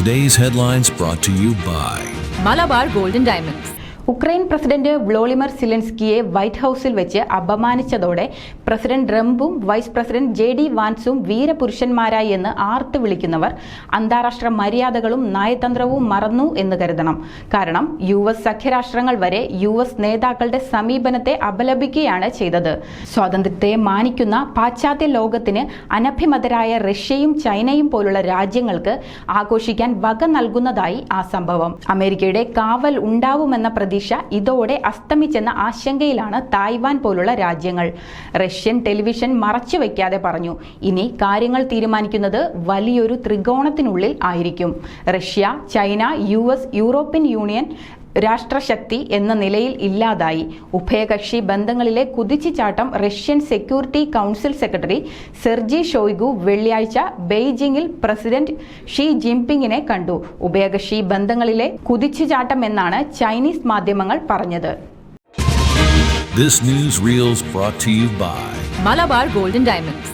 Today's headlines brought to you by Malabar Gold and Diamonds. Ukraine president Volodymyr സിലെൻസ്കിയെ white ഹൌസിൽ വെച്ച് അപമാനിച്ചതോടെ president ട്രംപും വൈസ് പ്രസിഡന്റ് JD വാൻസും വീരപുരുഷന്മാരായി എന്ന് ആർത്ത് വിളിക്കുന്നവർ അന്താരാഷ്ട്ര മര്യാദകളും നയതന്ത്രവും മറന്നു എന്ന് കരുതണം. കാരണം US സഖ്യരാഷ്ട്രങ്ങൾ വരെ US നേതാക്കളുടെ സമീപനത്തെ അപലപിക്കുകയാണ് ചെയ്തത്. സ്വാതന്ത്ര്യത്തെ മാനിക്കുന്ന പാശ്ചാത്യ ലോകത്തിന് അനഭിമതരായ റഷ്യയും ചൈനയും പോലുള്ള രാജ്യങ്ങൾക്ക് ആഘോഷിക്കാൻ വക നൽകുന്നതായി ആ സംഭവം. അമേരിക്കയുടെ കാവൽ ഉണ്ടാവുമെന്ന പ്രതീക്ഷ ഇതോടെ അസ്തമിച്ചെന്ന ആശങ്കയിലാണ് തായ്വാൻ പോലുള്ള രാജ്യങ്ങൾ. റഷ്യൻ ടെലിവിഷൻ മറച്ചുവെക്കാതെ പറഞ്ഞു, ഇനി കാര്യങ്ങൾ തീരുമാനിക്കുന്നത് വലിയൊരു ത്രികോണത്തിനുള്ളിൽ ആയിരിക്കും. Russia, China, US, European union രാഷ്ട്രശക്തി എന്ന നിലയിൽ ഇല്ലാതായി. ഉഭയകക്ഷി ബന്ധങ്ങളിലെ കുതിച്ചുചാട്ടം Russian security council secretary Sergei Shoigu വെള്ളിയാഴ്ച ബെയ്ജിംഗിൽ പ്രസിഡന്റ് ഷി ജിൻപിങ്ങിനെ കണ്ടു. ഉഭയകക്ഷി ബന്ധങ്ങളിലെ കുതിച്ചുചാട്ടം എന്നാണ് ചൈനീസ് മാധ്യമങ്ങൾ പറഞ്ഞത്. This news reels brought to you by Malabar Gold and Diamonds.